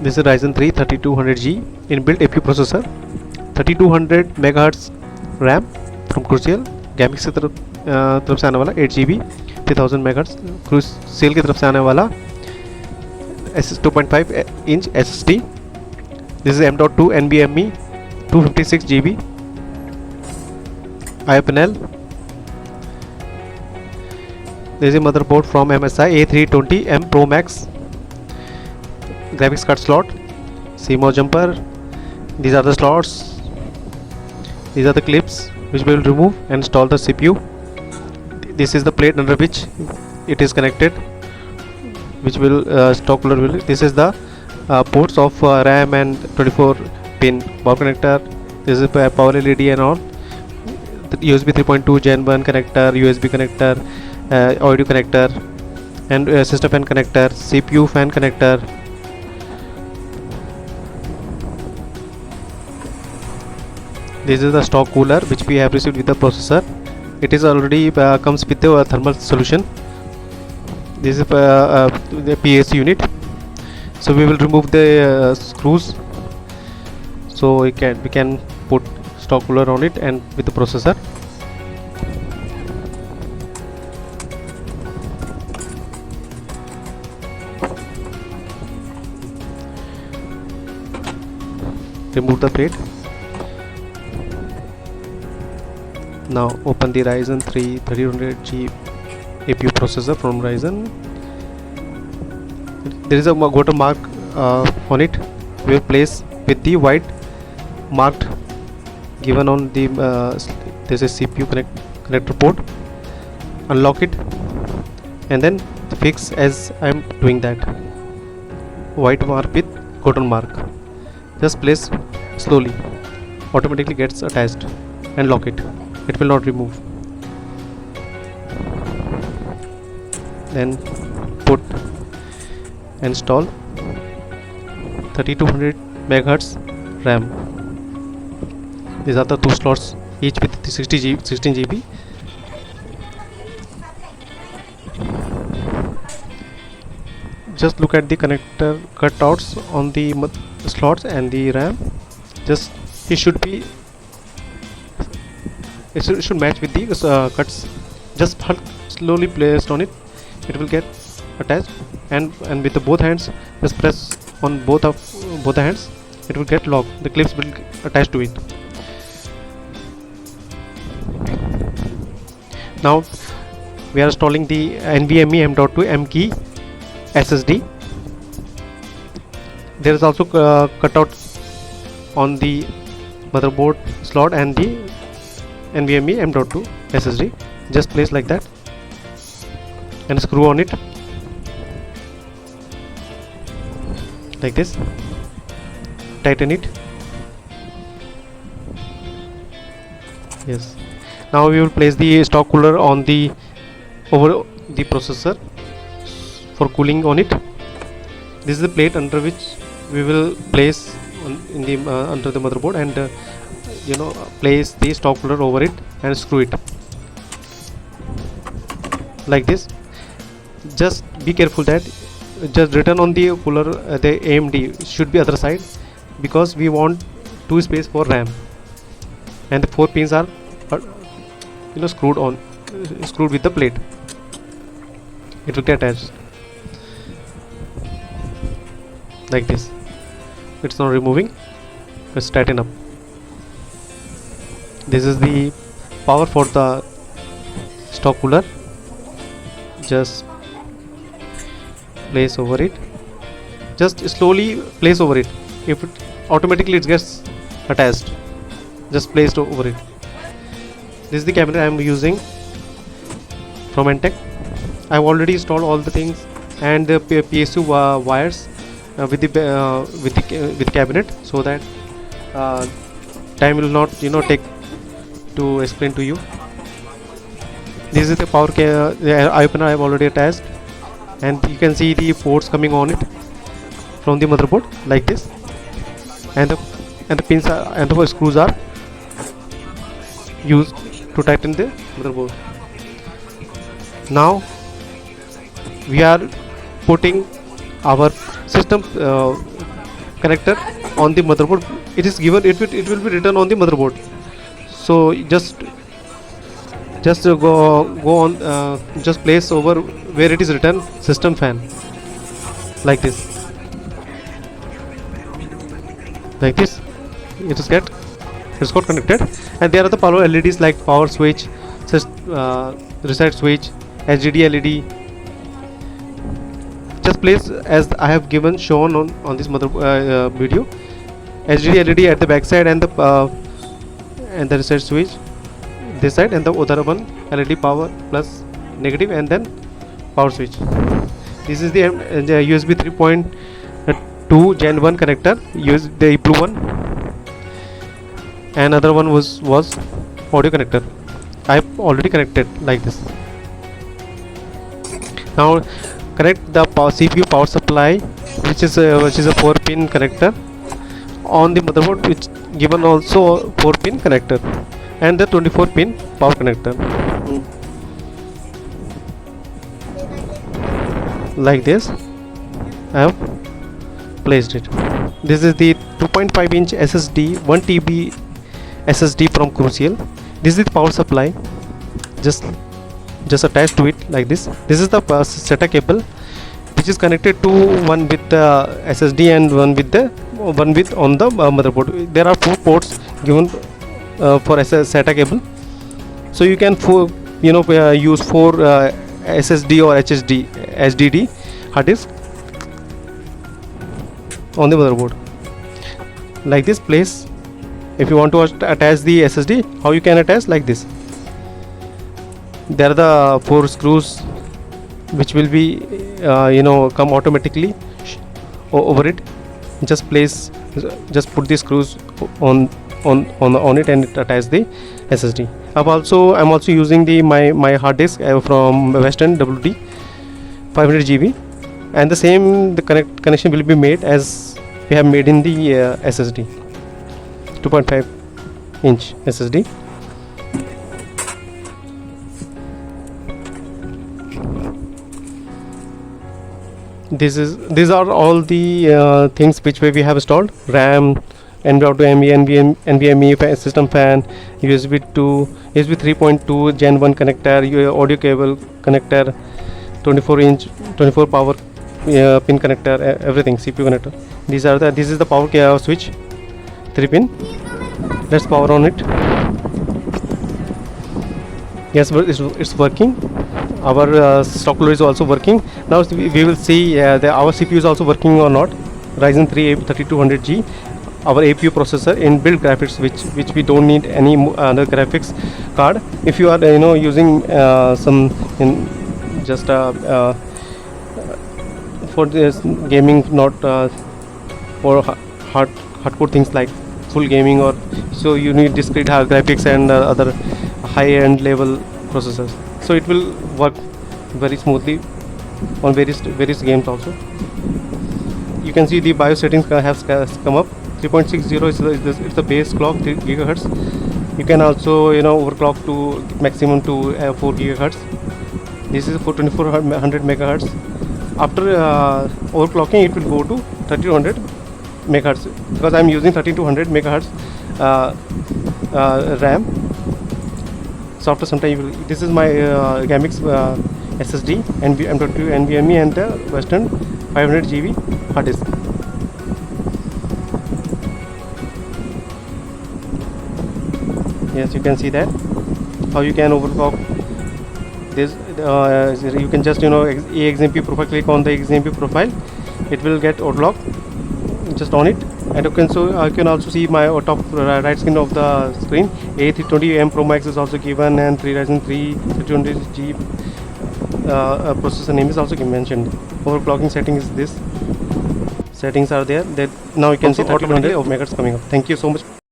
This is Ryzen 3 3200G inbuilt APU processor, 3200 MHz RAM from Crucial, Gaming से तरफ से आने वाला 8 GB 3000 MHz, Crucial की तरफ से आने वाला 2.5 inch SSD. This is M.2 NVMe 256 GB IO panel. There is a motherboard from MSI A320M Pro Max. Graphics card slot, CMOS jumper. These are the slots. These are the clips which we will remove and install the CPU. This is the plate under which it is connected, which will stock cooler will. This is the ports of RAM and 24 pin power connector. This is power LED and all. The USB 3.2 Gen 1 connector, USB connector, audio connector, and system fan connector, CPU fan connector. This is the stock cooler which we have received with the processor. It is already comes with the thermal solution. This is the PAC unit. So we will remove the screws. So we can put stock cooler on it and with the processor. Remove the plate. Now open the Ryzen 3 3200G APU processor from Ryzen. There is a watermark on it. We will place with the white marked given on the there is a CPU connector port. Unlock it and then fix as I am doing that. White mark with golden mark. Just place slowly. Automatically gets attached and lock it. It will not remove. Then put install 3200 MHz RAM. These are the two slots, each with 16 GB. Just look at the connector cutouts on the slots and the RAM. Just it should match with the cuts. Just slowly placed on it. It will get attached, and with the both hands, just press on both the hands. It will get locked. The clips will attach to it. Now we are installing the NVMe M.2 M-key SSD. There is also cutout on the motherboard slot and the NVMe M.2 SSD. Just place like that and screw on it like this. Tighten it. Yes. Now we will place the stock cooler on the over the processor for cooling on it. This is the plate under which we will place in the under the motherboard and place the stock cooler over it and screw it like this. Just be careful that just written on the cooler the AMD should be other side, because we want 2 space for RAM and the 4 pins are screwed with the plate. It will get attached like this. It's not removing. Let's tighten up. This is the power for the stock cooler. Just place over it. Just slowly place over it. If it automatically it gets attached, just place over it. This is the cabinet I am using from Entech. I have already installed all the things and the PSU wires with the cabinet, so that time will not take to explain to you. This is the power eye opener I have already attached, and you can see the ports coming on it from the motherboard like this, and the pins and the screws are used to tighten the motherboard. Now we are putting our system connector on the motherboard. It is given, it will be written on the motherboard. So just go on, just place over where it is written system fan, like this, it's got connected. And there are the power LEDs like power switch, reset switch, HDD LED. Just place as I have given shown on this mother video. HDD LED at the back side, and the reset switch this side, and the other one LED power plus negative, and then power switch. This is the USB 3.2 Gen 1 connector, the blue one. Another one was audio connector. I have already connected like this. Now connect the CPU power supply, which is a 4-pin connector on the motherboard, which given also 4-pin connector, and the 24-pin power connector. Like this I have placed it. This is the 2.5-inch SSD, 1 TB SSD from Crucial. This is the power supply, just attached to it like this. This is the SATA cable, which is connected to one with the SSD and one with on the motherboard. There are 4 ports given for SATA cable, so you can use 4 SSD or HDD hard disk on the motherboard. Like this place, if you want to attach the SSD, how you can attach? Like this. There are the 4 screws which will be come automatically over it. Just put the screws on it, and it attach the SSD. I'm also using my hard disk from Western WD 500 GB, and the connection will be made as we have made in the SSD, 2.5-inch SSD. These are all the things which we have installed: RAM, NVMe, NVMe system fan, USB 3.2 Gen 1 connector, audio cable connector, 24 power pin connector, everything, CPU connector. This is the power switch, 3-pin. Let's power on it. Yes, it's working. Our stock loader is also working. Now we will see our CPU is also working or not. Ryzen 3 3200G, our APU processor, inbuilt graphics, which we don't need any other graphics card. If you are using some just for this gaming, not for hardcore things like full gaming, or so you need discrete graphics and other high-end level processors. So it will work very smoothly on various games also. You can see the BIOS settings has come up. 3.60 is the base clock, 3 GHz. You can also overclock to maximum to 4 GHz. This is for 2400 MHz. After overclocking, it will go to 3200 MHz, because I am using 3200 MHz RAM. So after some time, this is my Gamix SSD, M.2 NVMe, and the Western 500 GB hard disk. Yes, you can see that how you can overclock this. You can just eXMP profile, click on the eXMP profile, it will get overclocked. Just on it, and you can also see my top right screen of the screen. A320M Pro Max is also given, and Ryzen 3 3200G processor name is also mentioned. Overclocking setting is this. Settings are there. That now you can see 3200 of megahertz coming up. Thank you so much.